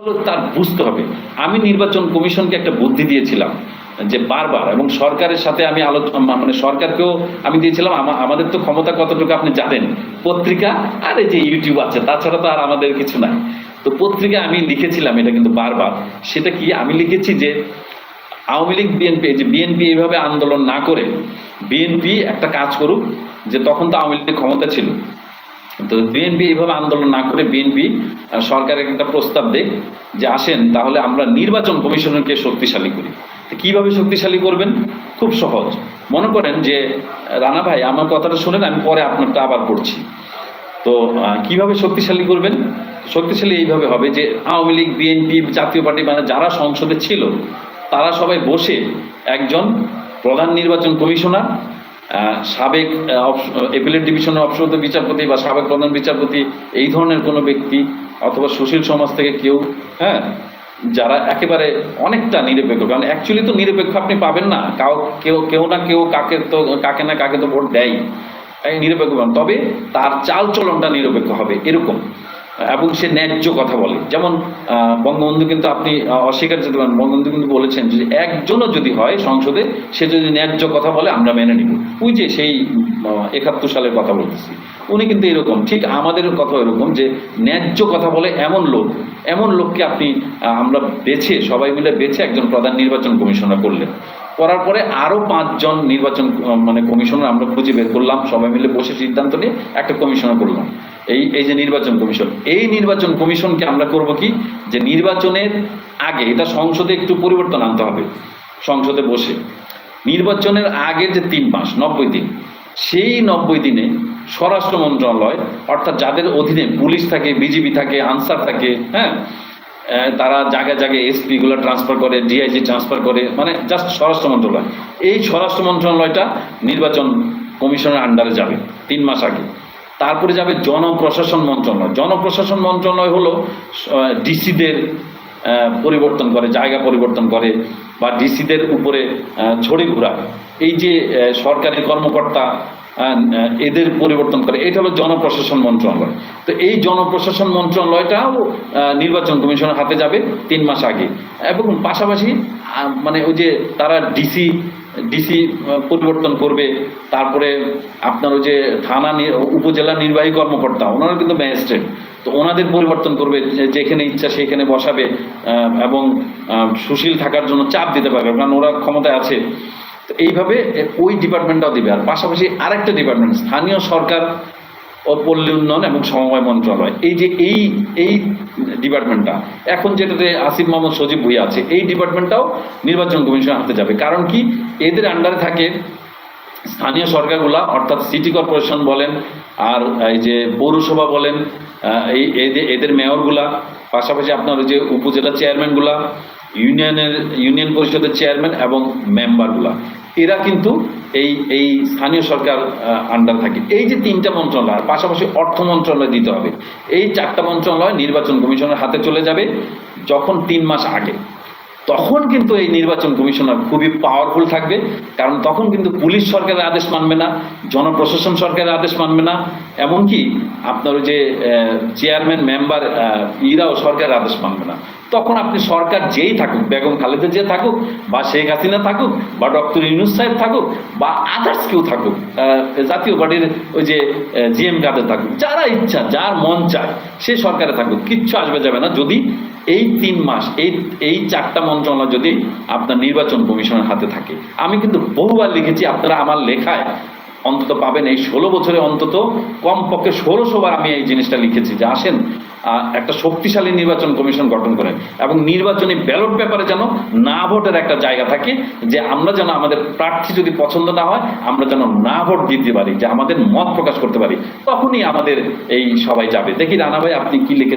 তার বুঝতে হবে। আমি নির্বাচন কমিশনকে একটা বুদ্ধি দিয়েছিলাম যে বারবার, এবং সরকারের সাথে আমি মানে সরকারকেও আমি দিয়েছিলাম, আমাদের তো ক্ষমতা কতটুকু আপনি জানেন, পত্রিকা আর এই যে ইউটিউব আছে, তাছাড়া তো আর আমাদের কিছু নাই। তো পত্রিকা আমি লিখেছিলাম এটা কিন্তু বারবার, সেটা কি আমি লিখেছি যে আওয়ামী লীগ বিএনপি, যে বিএনপি এইভাবে আন্দোলন না করে বিএনপি একটা কাজ করুক, যে তখন তো আওয়ামী লীগ ক্ষমতা ছিল, তো বিএনপি এইভাবে আন্দোলন না করে বিএনপি সরকারের একটা প্রস্তাব দেখ যে আসেন তাহলে আমরা নির্বাচন কমিশনকে শক্তিশালী করি। কিভাবে শক্তিশালী করবেন? খুব সহজ। মনে করেন যে রানা ভাই আমার কথাটা শুনেন, আমি পরে আপনারটা আবার পড়ছি। তো কিভাবে শক্তিশালী করবেন? শক্তিশালী এইভাবে হবে যে আওয়ামী লীগ, বিএনপি, জাতীয় পার্টি মানে যারা সংসদে ছিল তারা সবাই বসে একজন প্রধান নির্বাচন কমিশনার, সাবেক এপিলেট ডিভিশনের অবসরত বিচারপতি বা সাবেক প্রধান বিচারপতি, এই ধরনের কোনো ব্যক্তি, অথবা সুশীল সমাজ থেকে কেউ, হ্যাঁ, যারা একেবারে অনেকটা নিরপেক্ষ। কারণ অ্যাকচুয়ালি তো নিরপেক্ষ আপনি পাবেন না, কেউ না কেউ কাকে না কাকে তো ভোট দেয়, নিরপেক্ষ পাবেন, তবে তার চাল চলনটা নিরপেক্ষ হবে এরকম, এবং সে ন্যায্য কথা বলে। যেমন বঙ্গবন্ধু কিন্তু আপনি অস্বীকার করতে পারেন, বঙ্গবন্ধু কিন্তু বলেছেন যে একজনও যদি হয় সংসদে, সে যদি ন্যায্য কথা বলে আমরা মেনে নিব। ওই যে সেই ৭১ সালের কথা বলতেছি, উনি কিন্তু এরকম, ঠিক আমাদের কথা এরকম যে ন্যায্য কথা বলে এমন লোককে আপনি আমরা সবাই মিলে বেছে একজন প্রধান নির্বাচন কমিশনার করলেন। করার পরে আরো ৫ জন নির্বাচন মানে কমিশনার আমরা খুঁজে বের করলাম, সবাই মিলে বসে সিদ্ধান্ত নিয়ে একটা কমিশনার করলাম। এই যে নির্বাচন কমিশন, এই নির্বাচন কমিশনকে আমরা করব কি, যে নির্বাচনের আগে, এটা সংসদে একটু পরিবর্তন আনতে হবে, সংসদে বসে নির্বাচনের আগের যে ৩ মাস ৯০ দিন, সেই ৯০ দিনে স্বরাষ্ট্র মন্ত্রণালয়, অর্থাৎ যাদের অধীনে পুলিশ থাকে, বিজিবি থাকে, আনসার থাকে, হ্যাঁ, তারা জায়গায় জায়গায় এসপি গুলো ট্রান্সফার করে, ডিআইজি ট্রান্সফার করে, মানে জাস্ট স্বরাষ্ট্র মন্ত্রণালয়, এই স্বরাষ্ট্র মন্ত্রণালয়টা নির্বাচন কমিশনের আন্ডারে যাবে ৩ মাস আগে। তারপরে যাবে জনপ্রশাসন মন্ত্রণালয়। জনপ্রশাসন মন্ত্রণালয় হলো ডিসিদের পরিবর্তন করে, জায়গা পরিবর্তন করে, বা ডিসিদের উপরে ছড়ি ঘোরা, এই যে সরকারি কর্মকর্তা এদের পরিবর্তন করে, এটা হলো জনপ্রশাসন মন্ত্রণালয়। তো এই জনপ্রশাসন মন্ত্রণালয়টাও নির্বাচন কমিশনের হাতে যাবে ৩ মাস আগে। এবং পাশাপাশি মানে ওই যে তারা ডিসি পরিবর্তন করবে, তারপরে আপনার ওই যে থানা উপজেলা নির্বাহী কর্মকর্তা, ওনারা কিন্তু ম্যাজিস্ট্রেট, তো ওনাদের পরিবর্তন করবে, যেখানে ইচ্ছা সেখানে বসাবে, এবং সুশীল থাকার জন্য চাপ দিতে পারবে, কারণ ওরা ক্ষমতায় আছে। তো এইভাবে ওই ডিপার্টমেন্টটাও দিবে। আর পাশাপাশি আরেকটা ডিপার্টমেন্ট, স্থানীয় সরকার ও পল্লী উন্নয়ন এবং সমবায় মন্ত্রণালয়, এই যে এই ডিপার্টমেন্টটা এখন যেটাতে আসিফ মোহাম্মদ সজীব ভুঁইয়া আছে, এই ডিপার্টমেন্টটাও নির্বাচন কমিশন হাতে যাবে। কারণ কি, এদের আন্ডারে থাকে স্থানীয় সরকারগুলা, অর্থাৎ সিটি কর্পোরেশন বলেন, আর এই যে পৌরসভা বলেন, এদের মেয়রগুলা, পাশাপাশি আপনার ওই যে উপজেলা চেয়ারম্যানগুলা, ইউনিয়ন পরিষদের চেয়ারম্যান এবং মেম্বারগুলা, এরা কিন্তু এই স্থানীয় সরকার আন্ডার থাকে। এই যে ৩টা মন্ত্রণালয়, পাশাপাশি অর্থ মন্ত্রণালয় দিতে হবে, এই 4টা মন্ত্রণালয় নির্বাচন কমিশনের হাতে চলে যাবে যখন 3 মাস আগে। তখন কিন্তু এই নির্বাচন কমিশনার খুবই পাওয়ারফুল থাকবে, কারণ তখন কিন্তু পুলিশ সরকারের আদেশ মানবে না, জনপ্রশাসন সরকারের আদেশ মানবে না, এমনকি আপনার ওই যে চেয়ারম্যান মেম্বার এরাও সরকারের আদেশ মানবে না। তখন আপনি সরকার যেই থাকুক, বেগম খালেদা জিয়া থাকুক, বা শেখ হাসিনা থাকুক, বা ডক্টর ইউনূস সাহেব থাকুক, বা আদার্স কেউ থাকুক, জাতীয় পার্টির ওই যে জিএম কাদের থাকুক, যারা ইচ্ছা, যার মন চায় সে সরকারে থাকুক, কিচ্ছু আসবে যাবে না, যদি এই 3 মাস এই 4টা মন্ত্রণালয় যদি আপনার নির্বাচন কমিশনের হাতে থাকে। আমি কিন্তু বহুবার লিখেছি, আপনারা আমার লেখায় অন্তত পাবেন, এই 16 বছরে অন্তত কমপক্ষে 1600 বার আমি এই জিনিসটা লিখেছি যে আসেন একটা শক্তিশালী নির্বাচন কমিশন গঠন করেন, এবং নির্বাচনী ব্যালট পেপারে যেন না ভোটের একটা জায়গা থাকে, যে আমরা যেন আমাদের প্রার্থী যদি পছন্দ না হয় আমরা যেন না ভোট দিতে পারি, যে আমাদের মত প্রকাশ করতে পারি, তখনই আমাদের এই সবাই যাবে। দেখি রানা ভাই আপনি কি লিখেছেন।